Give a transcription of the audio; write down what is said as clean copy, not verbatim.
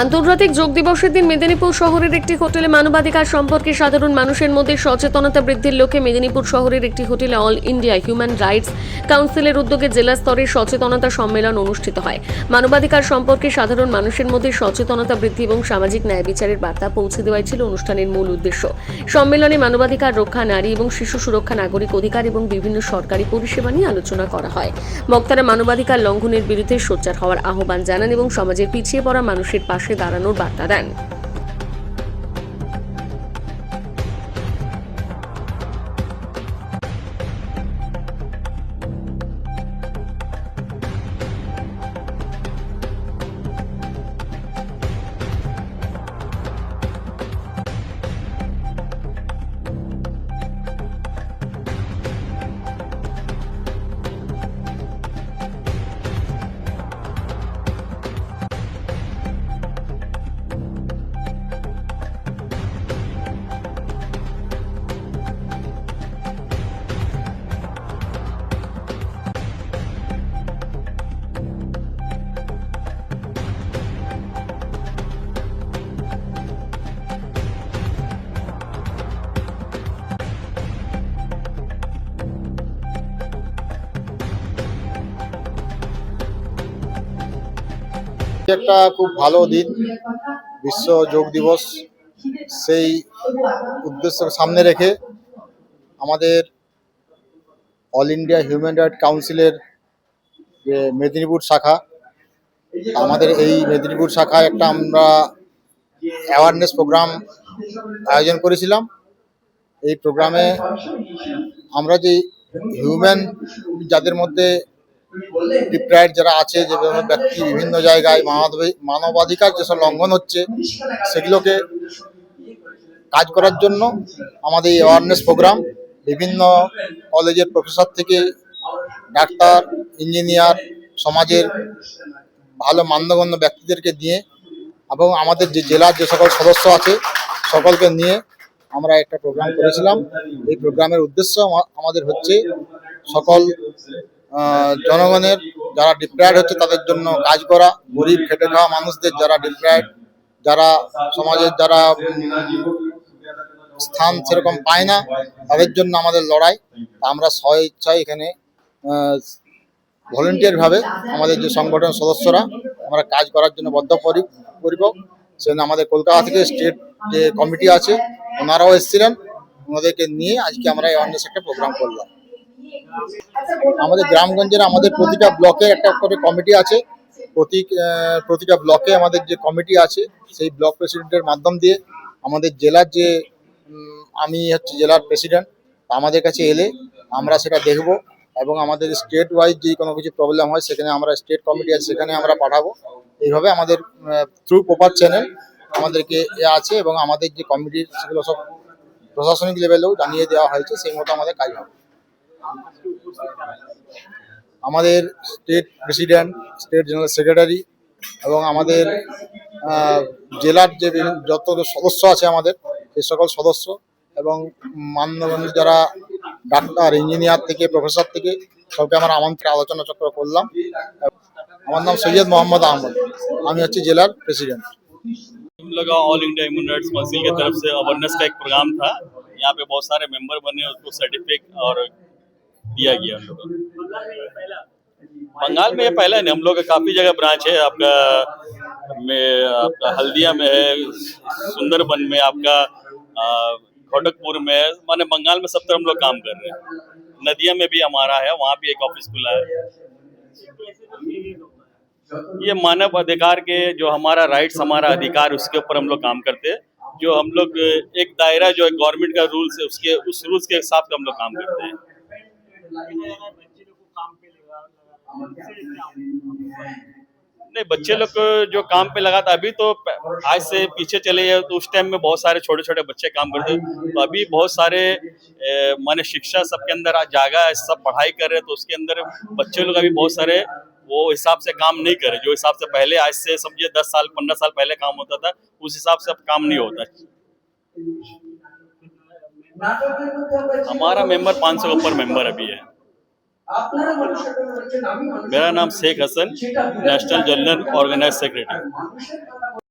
আন্তর্জাতিক যোগ দিবসের দিন মেদিনীপুর শহরের একটি হোটেলে মানবাধিকার সম্পর্কে সাধারণ মানুষের মধ্যে সচেতনতা বৃদ্ধির লক্ষ্যে মেদিনীপুর শহরের একটি হোটেলে অল ইন্ডিয়া হিউম্যান রাইটস কাউন্সিলের উদ্যোগে জেলা স্তরের সচেতনতা সম্মেলন অনুষ্ঠিত হয়। মানবাধিকার সম্পর্কে সাধারণ মানুষের মধ্যে সচেতনতা বৃদ্ধি এবং সামাজিক ন্যায় বিচারের বার্তা পৌঁছে দেওয়াই ছিল অনুষ্ঠানের মূল উদ্দেশ্য। সম্মেলনে মানবাধিকার রক্ষা, নারী এবং শিশু সুরক্ষা, নাগরিক অধিকার এবং বিভিন্ন সরকারি পরিষেবা নিয়ে আলোচনা করা হয়। বক্তারা মানবাধিকার লঙ্ঘনের বিরুদ্ধে সোচ্চার হওয়ার আহ্বান জানান এবং সমাজের পিছিয়ে পড়া মানুষের পাশে দাঁড়ানোর বার্তা দেন। একটা খুব ভালো দিন, বিশ্ব যোগ দিবস। সেই উদ্দেশ্য সামনে রেখে আমাদের অল ইন্ডিয়া হিউম্যান রাইট কাউন্সিলের যে মেদিনীপুর শাখা, আমাদের এই মেদিনীপুর শাখায় একটা আমরা অ্যাওয়ারনেস প্রোগ্রাম আয়োজন করেছিলাম। এই প্রোগ্রামে আমরা যে হিউম্যান, যাদের মধ্যে ডিপ্রাইভড যারা আছে, যে ব্যক্তি বিভিন্ন জায়গায় মানবাধিকার যেসব লঙ্ঘন হচ্ছে, সেগুলোকে কাজ করার জন্য আমাদের এই অ্যাওয়ারনেস প্রোগ্রাম বিভিন্ন কলেজের প্রফেসর থেকে ডাক্তার, ইঞ্জিনিয়ার, সমাজের ভালো মান্যগণ্য ব্যক্তিদেরকে নিয়ে এবং আমাদের যে জেলার যে সকল সদস্য আছে সকলকে নিয়ে আমরা একটা প্রোগ্রাম করেছিলাম। এই প্রোগ্রামের উদ্দেশ্য আমাদের হচ্ছে সকল জনগণের যারা ডিপ্রাইভড হচ্ছে তাদের জন্য কাজ করা, গরিব খেটে খাওয়া মানুষদের যারা ডিপ্রাইভড, যারা সমাজের যারা স্থান সেরকম পায় না, তাদের জন্য আমাদের লড়াই। আমরা স্বইচ্ছায় এখানে ভলেন্টিয়ার ভাবে আমাদের যে সংগঠনের সদস্যরা আমরা কাজ করার জন্য বদ্ধপরিকর। সেজন্য আমাদের কলকাতা থেকে স্টেট যে কমিটি আছে ওনারাও এসেছিলেন, ওনাদেরকে নিয়ে আজকে আমরা অ্যাওয়ারনেস একটা প্রোগ্রাম করলাম। আমাদের গ্রামগঞ্জের আমাদের প্রতিটা ব্লকে একটা করে কমিটি আছে। প্রতিটা ব্লকে আমাদের যে কমিটি আছে সেই ব্লক প্রেসিডেন্টের মাধ্যম দিয়ে আমাদের জেলার যে আমি হচ্ছে জেলার প্রেসিডেন্ট, আমাদের কাছে এলে আমরা সেটা দেখব এবং আমাদের স্টেট ওয়াইজ যদি কোনো কিছু প্রবলেম হয় সেখানে আমরা স্টেট কমিটি আছে সেখানে আমরা পাঠাবো। এইভাবে আমাদের থ্রু প্রপার চ্যানেল আমাদেরকে আছে এবং আমাদের যে কমিটির সেগুলো সব প্রশাসনিক লেভেলেও জানিয়ে দেওয়া হয়েছে, সেই মতো আমাদের কাজ হবে। আমাদের state president, state general secretary এবং আমাদের জেলার যে যত সদস্য আছে আমাদের সেই সকল সদস্য এবং মান্যগণ্য যারা ডাক্তার, ইঞ্জিনিয়ার থেকে প্রফেসর থেকে সবকে আমরা আমন্ত্রণ আলোচনা চক্র করলাম। আমার নাম সৈয়দ মোহাম্মদ আহমদ, আমি হচ্ছে জেলার প্রেসিডেंट। हम लोग all India human rights council की तरफ से अवेयरनेस का एक प्रोग्राम था। यहाँ पे बहुत सारे मेंबर बने, उसको सर्टिफिकेट और दिया गया हम लोग को। बंगाल में ये पहला नहीं, हम लोग का काफी जगह ब्रांच है। आपका हल्दिया में है, सुंदरबन में, आपका खड़गपुर में, माने बंगाल में सब तरफ हम लोग काम कर रहे हैं। नदिया में भी हमारा है, वहाँ भी एक ऑफिस खुला है। ये मानव अधिकार के जो हमारा राइट्स, हमारा अधिकार, उसके ऊपर हम लोग काम करते हैं। जो हम लोग एक दायरा जो गवर्नमेंट का रूल्स है उसके उस रूल्स के हिसाब से हम लोग काम करते हैं। नहीं, बच्चे लोग जो काम पे लगा था, अभी तो आज से पीछे चले गए तो उस टाइम में बहुत सारे छोटे छोटे बच्चे काम करते, तो अभी बहुत सारे माने शिक्षा सबके अंदर जागा है, सब पढ़ाई कर रहे हैं, तो उसके अंदर बच्चे लोग अभी बहुत सारे वो हिसाब से काम नहीं करे। जो हिसाब से पहले, आज से समझिए 10 साल 15 साल पहले काम होता था, उस हिसाब से अब काम नहीं होता। हमारा मेंबर 500 के ऊपर मेंबर अभी है। मेरा नाम Sheikh Hasan, national general organise secretary.